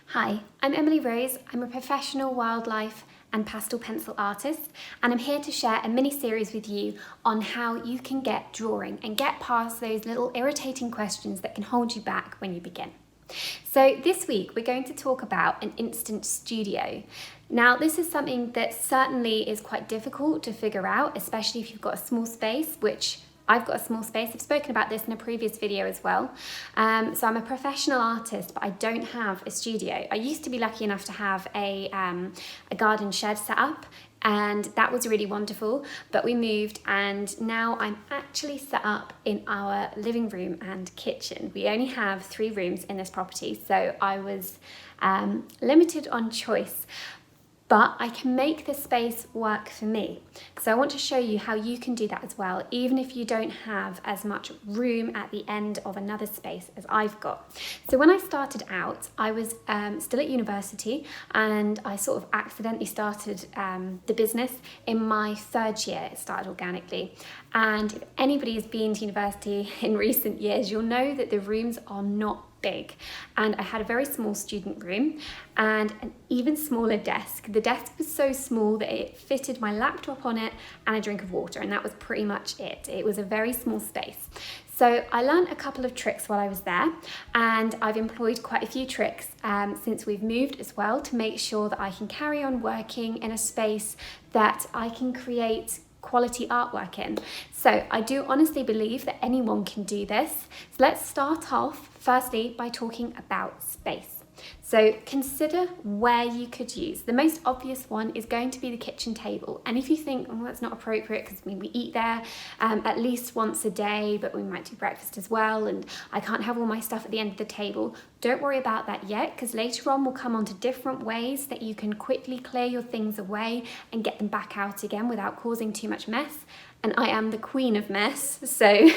Hi, I'm Emily Rose. I'm a professional wildlife and pastel pencil artist, and I'm here to share a mini series with you on how you can get drawing and get past those little irritating questions that can hold you back when you begin. So this week we're going to talk about an instant studio. Now this is something that certainly is quite difficult to figure out, especially if you've got a small space, which I've got a small space. I've spoken about this in a previous video as well. So I'm a professional artist, but I don't have a studio. I used to be lucky enough to have a garden shed set up, and that was really wonderful, but we moved and now I'm actually set up in our living room and kitchen. We only have 3 rooms in this property, so I was limited on choice. But I can make this space work for me. So I want to show you how you can do that as well, even if you don't have as much room at the end of another space as I've got. So when I started out, I was still at university, and I sort of accidentally started the business in my 3rd year. It started organically. And if anybody has been to university in recent years, you'll know that the rooms are not big, and I had a very small student room and an even smaller desk. The desk was so small that it fitted my laptop on it and a drink of water, and that was pretty much it. It was a very small space. So I learned a couple of tricks while I was there, and I've employed quite a few tricks since we've moved as well, to make sure that I can carry on working in a space that I can create quality artwork in. So I do honestly believe that anyone can do this. So let's start off firstly by talking about space. So consider where you could use. The most obvious one is going to be the kitchen table. And if you think, oh, that's not appropriate because we eat there at least once a day, but we might do breakfast as well, and I can't have all my stuff at the end of the table, don't worry about that yet, because later on we'll come on to different ways that you can quickly clear your things away and get them back out again without causing too much mess. And I am the queen of mess, so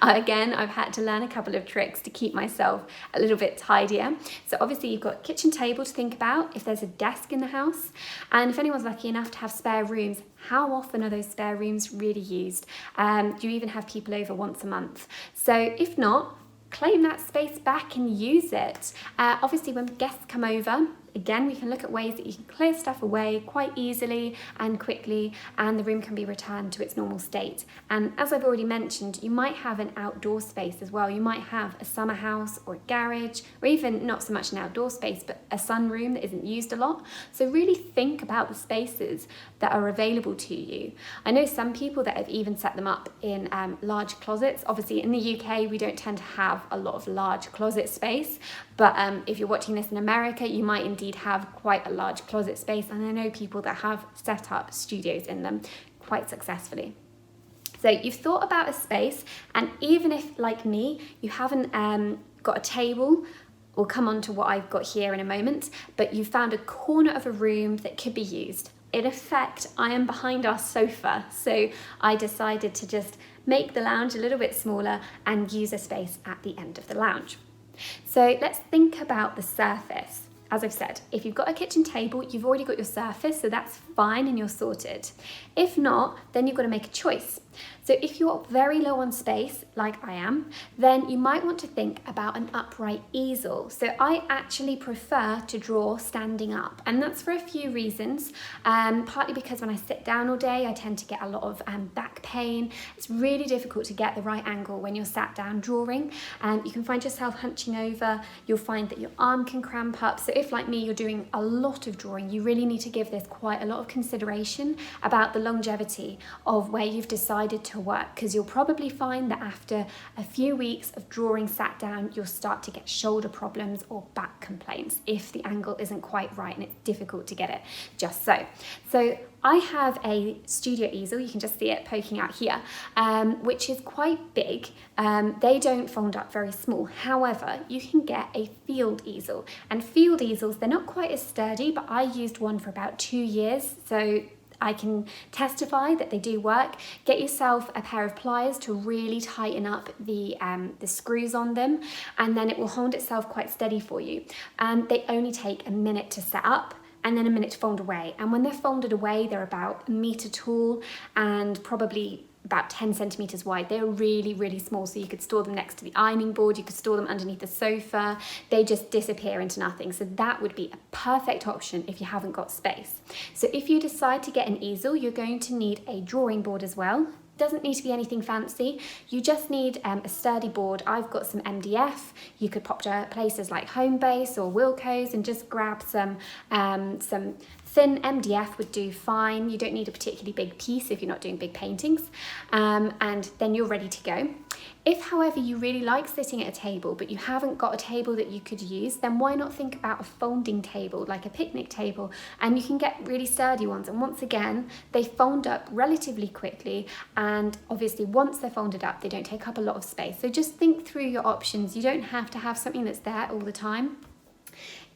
again, I've had to learn a couple of tricks to keep myself a little bit tidier. So obviously you've got kitchen table to think about, if there's a desk in the house, and if anyone's lucky enough to have spare rooms, how often are those spare rooms really used? Do you even have people over once a month? So if not, claim that space back and use it. Obviously when guests come over, again, we can look at ways that you can clear stuff away quite easily and quickly, and the room can be returned to its normal state. And as I've already mentioned, you might have an outdoor space as well. You might have a summer house or a garage, or even not so much an outdoor space, but a sunroom that isn't used a lot. So really think about the spaces that are available to you. I know some people that have even set them up in large closets. Obviously in the UK, we don't tend to have a lot of large closet space, but if you're watching this in America, you might indeed have quite a large closet space, and I know people that have set up studios in them quite successfully. So you've thought about a space, and even if, like me, you haven't got a table, we'll come on to what I've got here in a moment, but you found a corner of a room that could be used. In effect, I am behind our sofa, so I decided to just make the lounge a little bit smaller and use a space at the end of the lounge. So let's think about the surface. As I've said, if you've got a kitchen table, you've already got your surface, so that's fine and you're sorted. If not, then you've got to make a choice. So if you're very low on space, like I am, then you might want to think about an upright easel. So I actually prefer to draw standing up, and that's for a few reasons. Partly because when I sit down all day, I tend to get a lot of back pain. It's really difficult to get the right angle when you're sat down drawing. You can find yourself hunching over, you'll find that your arm can cramp up. So if, like me, you're doing a lot of drawing, you really need to give this quite a lot of consideration about the longevity of where you've decided to work, because you'll probably find that after a few weeks of drawing sat down, you'll start to get shoulder problems or back complaints if the angle isn't quite right and it's difficult to get it just so. So I have a studio easel, you can just see it poking out here, which is quite big. They don't fold up very small. However, you can get a field easel, and field easels, they're not quite as sturdy, but I used one for about 2 years, so I can testify that they do work. Get yourself a pair of pliers to really tighten up the screws on them, and then it will hold itself quite steady for you. And they only take a minute to set up and then a minute to fold away. And when they're folded away, they're about 1 meter tall and probably about 10 centimeters wide. They're really, really small, so you could store them next to the ironing board, you could store them underneath the sofa. They just disappear into nothing. So that would be a perfect option if you haven't got space. So if you decide to get an easel, you're going to need a drawing board as well. Doesn't need to be anything fancy. You just need a sturdy board. I've got some MDF. You could pop to places like Homebase or Wilko's and just grab some thin MDF would do fine. You don't need a particularly big piece if you're not doing big paintings, and then you're ready to go. If, however, you really like sitting at a table but you haven't got a table that you could use, then why not think about a folding table, like a picnic table, and you can get really sturdy ones. And once again, they fold up relatively quickly, and obviously once they're folded up, they don't take up a lot of space. So just think through your options. You don't have to have something that's there all the time.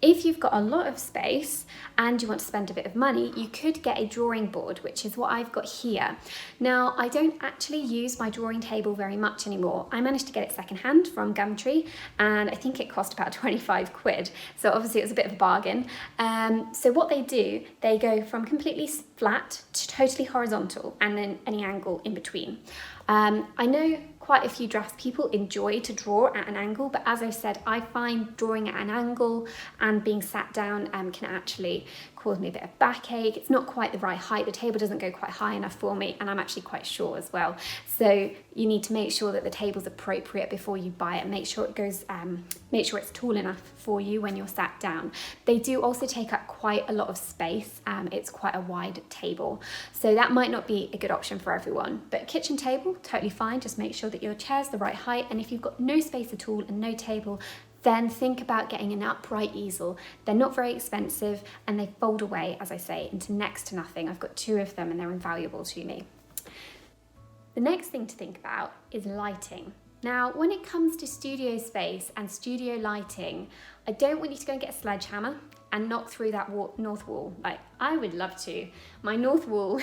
If you've got a lot of space and you want to spend a bit of money, you could get a drawing board, which is what I've got here. Now, I don't actually use my drawing table very much anymore. I managed to get it secondhand from Gumtree, and I think it cost about 25 quid. So obviously it was a bit of a bargain. So what they do, they go from completely flat to totally horizontal and then any angle in between. I know quite a few draftspeople enjoy to draw at an angle, but as I said, I find drawing at an angle and being sat down can actually cause me a bit of backache. It's not quite the right height. The table doesn't go quite high enough for me, and I'm actually quite short as well. So you need to make sure that the table's appropriate before you buy it. Make sure it goes, make sure it's tall enough for you when you're sat down. They do also take up quite a lot of space. It's quite a wide table, so that might not be a good option for everyone. But a kitchen table, totally fine. Just make sure that your chair's the right height, and if you've got no space at all and no table, then think about getting an upright easel. They're not very expensive and they fold away, as I say, into next to nothing. I've got 2 of them and they're invaluable to me. The next thing to think about is lighting. Now, when it comes to studio space and studio lighting, I don't want you to go and get a sledgehammer and knock through that north wall. Like, I would love to. My north wall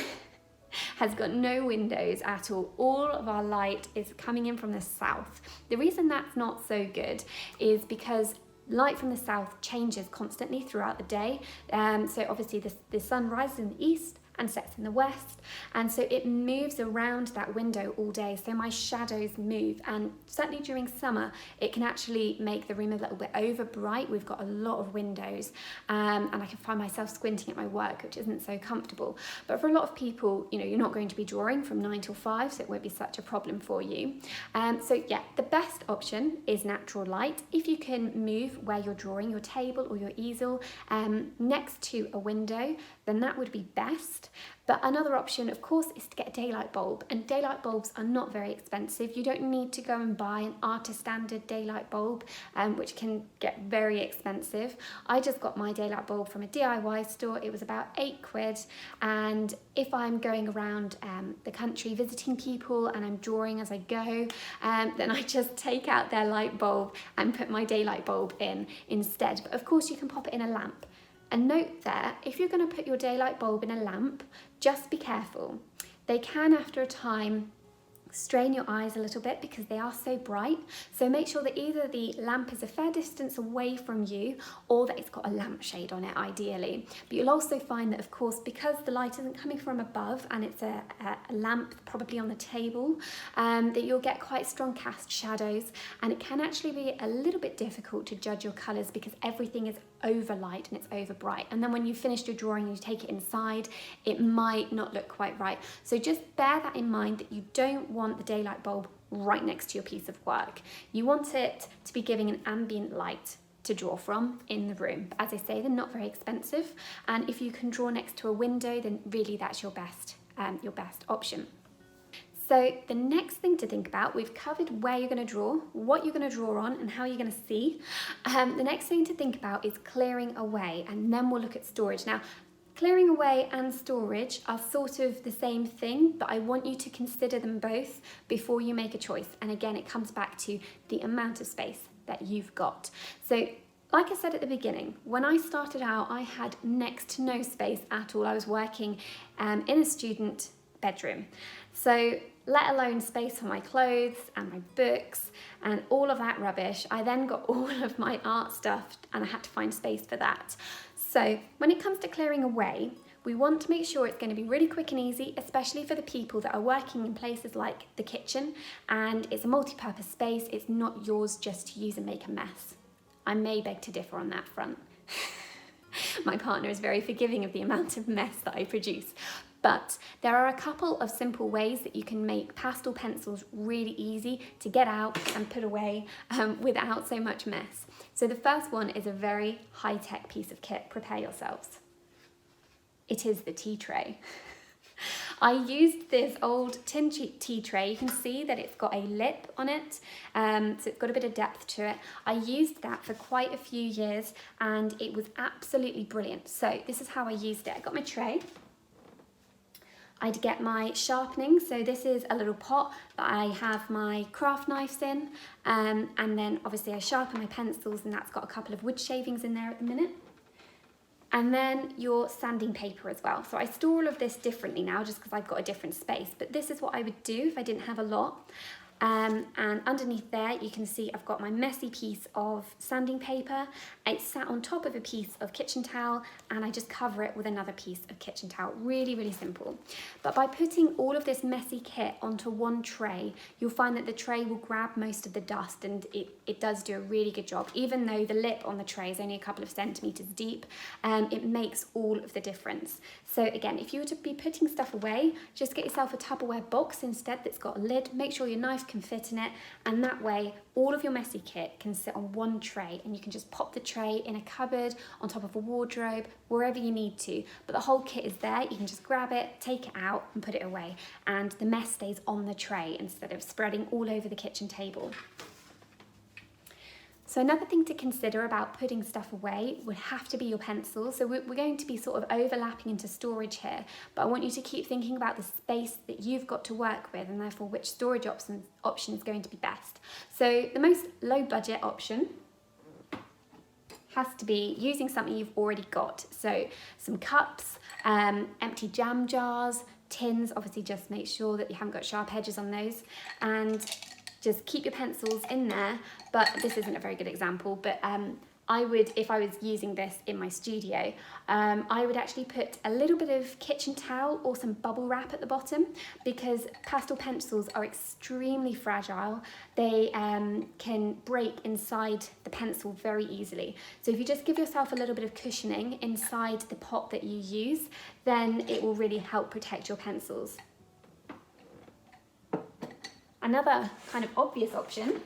has got no windows at all. All of our light is coming in from the south. The reason that's not so good is because light from the south changes constantly throughout the day. So obviously the sun rises in the east and sets in the west, and so it moves around that window all day, so my shadows move, and certainly during summer it can actually make the room a little bit over bright. We've got a lot of windows, and I can find myself squinting at my work, which isn't so comfortable. But for a lot of people, you know, you're not going to be drawing from 9 till 5, so it won't be such a problem for you. So yeah, the best option is natural light. If you can move where you're drawing, your table or your easel, next to a window, then that would be best. But another option, of course, is to get a daylight bulb, and daylight bulbs are not very expensive. You don't need to go and buy an artist standard daylight bulb, which can get very expensive. I just got my daylight bulb from a DIY store. It was about 8 quid, and if I'm going around the country visiting people and I'm drawing as I go, then I just take out their light bulb and put my daylight bulb in instead. But of course you can pop it in a lamp. And note there, if you're going to put your daylight bulb in a lamp, just be careful. They can, after a time, strain your eyes a little bit because they are so bright. So make sure that either the lamp is a fair distance away from you or that it's got a lampshade on it, ideally. But you'll also find that, of course, because the light isn't coming from above and it's a lamp probably on the table, that you'll get quite strong cast shadows, and it can actually be a little bit difficult to judge your colours because everything is over light and it's over bright, and then when you've finished your drawing and you take it inside, it might not look quite right. So just bear that in mind, that you don't want the daylight bulb right next to your piece of work. You want it to be giving an ambient light to draw from in the room. But as I say, they're not very expensive, and if you can draw next to a window, then really that's your best option. So the next thing to think about, we've covered where you're going to draw, what you're going to draw on, and how you're going to see. The next thing to think about is clearing away, and then we'll look at storage. Now, clearing away and storage are sort of the same thing, but I want you to consider them both before you make a choice. And again, it comes back to the amount of space that you've got. So like I said at the beginning, when I started out, I had next to no space at all. I was working in a student bedroom. So let alone space for my clothes and my books and all of that rubbish. I then got all of my art stuff and I had to find space for that. So when it comes to clearing away, We want to make sure it's going to be really quick and easy, especially for the people that are working in places like the kitchen, and it's a multi-purpose space. It's not yours just to use and make a mess. I may beg to differ on that front. My partner is very forgiving of the amount of mess that I produce. But there are a couple of simple ways that you can make pastel pencils really easy to get out and put away without so much mess. So the first one is a very high-tech piece of kit. Prepare yourselves. It is the tea tray. I used this old tin tea tray. You can see that it's got a lip on it, so it's got a bit of depth to it. I used that for quite a few years and it was absolutely brilliant. So this is how I used it. I got my tray. I'd get my sharpening, so this is a little pot that I have my craft knives in, and then obviously I sharpen my pencils, and that's got a couple of wood shavings in there at the minute. And then your sanding paper as well. So I store all of this differently now just because I've got a different space, but this is what I would do if I didn't have a lot. And underneath there you can see I've got my messy piece of sanding paper. It's sat on top of a piece of kitchen towel, and I just cover it with another piece of kitchen towel. Really, really simple. But by putting all of this messy kit onto one tray, you'll find that the tray will grab most of the dust, and it does do a really good job. Even though the lip on the tray is only a couple of centimetres deep, it makes all of the difference. So again, if you were to be putting stuff away, just get yourself a Tupperware box instead that's got a lid. Make sure your knife can fit in it, and that way all of your messy kit can sit on one tray, and you can just pop the tray in a cupboard, on top of a wardrobe, wherever you need to. But the whole kit is there. You can just grab it, take it out and put it away, and the mess stays on the tray instead of spreading all over the kitchen table. So another thing to consider about putting stuff away would have to be your pencils. So we're going to be sort of overlapping into storage here, but I want you to keep thinking about the space that you've got to work with, and therefore which storage option is going to be best. So the most low budget option has to be using something you've already got. So some cups, empty jam jars, tins. Obviously just make sure that you haven't got sharp edges on those, and just keep your pencils in there. But this isn't a very good example, but I would, if I was using this in my studio, I would actually put a little bit of kitchen towel or some bubble wrap at the bottom, because pastel pencils are extremely fragile. They can break inside the pencil very easily. So if you just give yourself a little bit of cushioning inside the pot that you use, then it will really help protect your pencils. Another kind of obvious option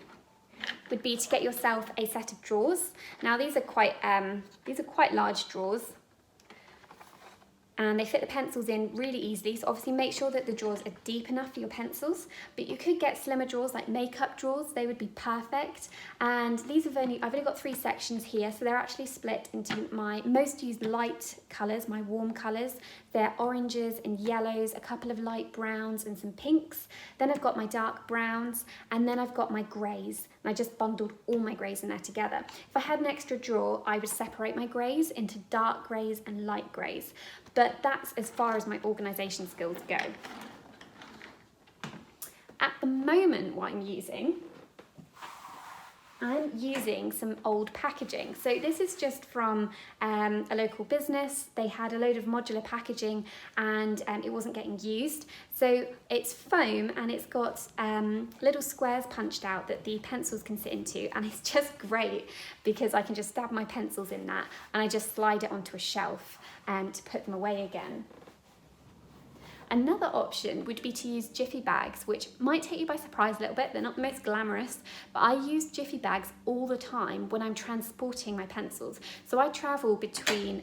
would be to get yourself a set of drawers. Now these are quite large drawers, and they fit the pencils in really easily. So obviously make sure that the drawers are deep enough for your pencils, but you could get slimmer drawers like makeup drawers. They would be perfect. And these I've only got 3 sections here, so they're actually split into my most used light colours, my warm colours. They're oranges and yellows, a couple of light browns and some pinks. Then I've got my dark browns, and then I've got my greys. And I just bundled all my greys in there together. If I had an extra drawer, I would separate my greys into dark greys and light greys. But that's as far as my organisation skills go. At the moment, what I'm using some old packaging. So this is just from a local business. They had a load of modular packaging, and it wasn't getting used. So it's foam, and it's got little squares punched out that the pencils can sit into, and it's just great because I can just stab my pencils in that, and I just slide it onto a shelf to put them away again. Another option would be to use jiffy bags, which might take you by surprise a little bit. They're not the most glamorous, but I use jiffy bags all the time when I'm transporting my pencils. So I travel between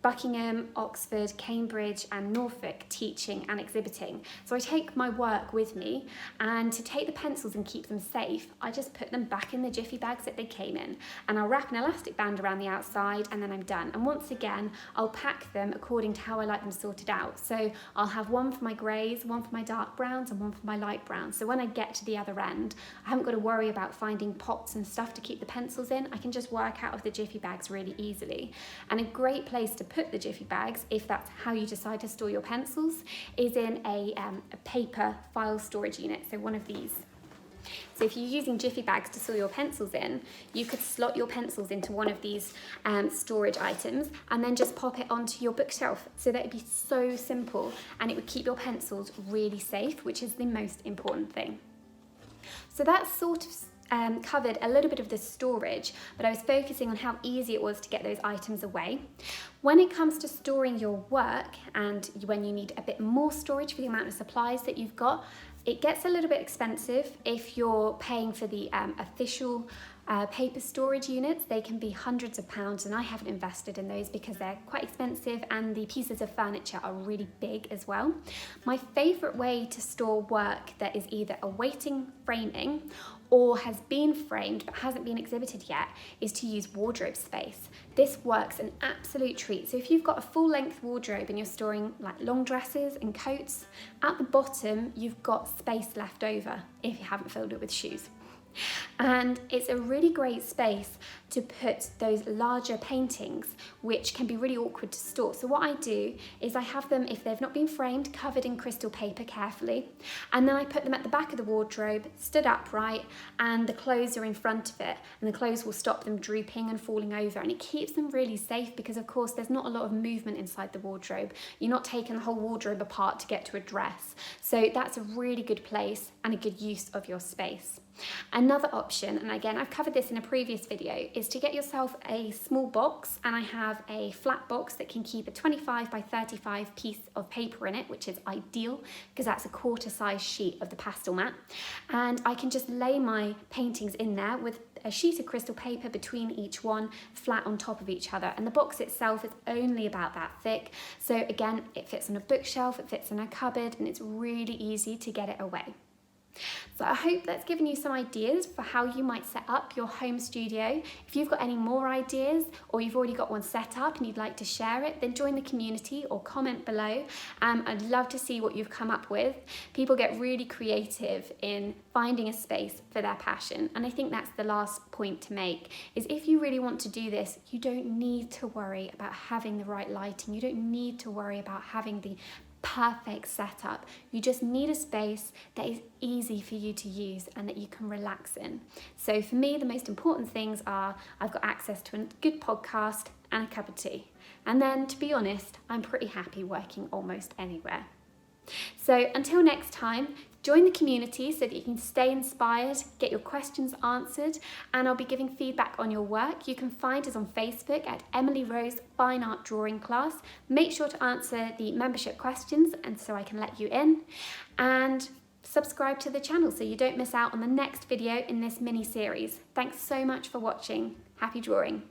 Buckingham, Oxford, Cambridge and Norfolk teaching and exhibiting. So I take my work with me, and to take the pencils and keep them safe, I just put them back in the jiffy bags that they came in, and I'll wrap an elastic band around the outside, and then I'm done. And once again, I'll pack them according to how I like them sorted out. So I'll have one for my greys, one for my dark browns and one for my light browns. So when I get to the other end, I haven't got to worry about finding pots and stuff to keep the pencils in. I can just work out of the jiffy bags really easily. And a great place to put the jiffy bags, if that's how you decide to store your pencils, is in a paper file storage unit, so one of these. So if you're using jiffy bags to store your pencils in, you could slot your pencils into one of these storage items and then just pop it onto your bookshelf. So that would be so simple, and it would keep your pencils really safe, which is the most important thing. So that's sort of covered a little bit of the storage, but I was focusing on how easy it was to get those items away. When it comes to storing your work, and when you need a bit more storage for the amount of supplies that you've got, it gets a little bit expensive if you're paying for the official paper storage units. They can be hundreds of pounds, and I haven't invested in those because they're quite expensive and the pieces of furniture are really big as well. My favourite way to store work that is either awaiting framing or has been framed but hasn't been exhibited yet is to use wardrobe space. This works an absolute treat. So if you've got a full length wardrobe and you're storing like long dresses and coats, at the bottom you've got space left over if you haven't filled it with shoes. And it's a really great space to put those larger paintings, which can be really awkward to store. So what I do is I have them, if they've not been framed, covered in crystal paper carefully, and then I put them at the back of the wardrobe, stood upright, and the clothes are in front of it, and the clothes will stop them drooping and falling over, and it keeps them really safe because of course there's not a lot of movement inside the wardrobe. You're not taking the whole wardrobe apart to get to a dress. So that's a really good place and a good use of your space. Another option, and again I've covered this in a previous video, is to get yourself a small box, and I have a flat box that can keep a 25 by 35 piece of paper in it, which is ideal because that's a quarter size sheet of the pastel mat, and I can just lay my paintings in there with a sheet of crystal paper between each one, flat on top of each other, and the box itself is only about that thick. So again, it fits on a bookshelf, it fits in a cupboard, and it's really easy to get it away. So I hope that's given you some ideas for how you might set up your home studio. If you've got any more ideas, or you've already got one set up and you'd like to share it, then join the community or comment below. I'd love to see what you've come up with. People get really creative in finding a space for their passion, and I think that's the last point to make, is if you really want to do this, you don't need to worry about having the right lighting. You don't need to worry about having the perfect setup. You just need a space that is easy for you to use and that you can relax in. So for me, the most important things are I've got access to a good podcast and a cup of tea. And then, to be honest, I'm pretty happy working almost anywhere. So until next time, join the community so that you can stay inspired, get your questions answered, and I'll be giving feedback on your work. You can find us on Facebook at Emily Rose Fine Art Drawing Class. Make sure to answer the membership questions and so I can let you in, and subscribe to the channel so you don't miss out on the next video in this mini series. Thanks so much for watching. Happy drawing.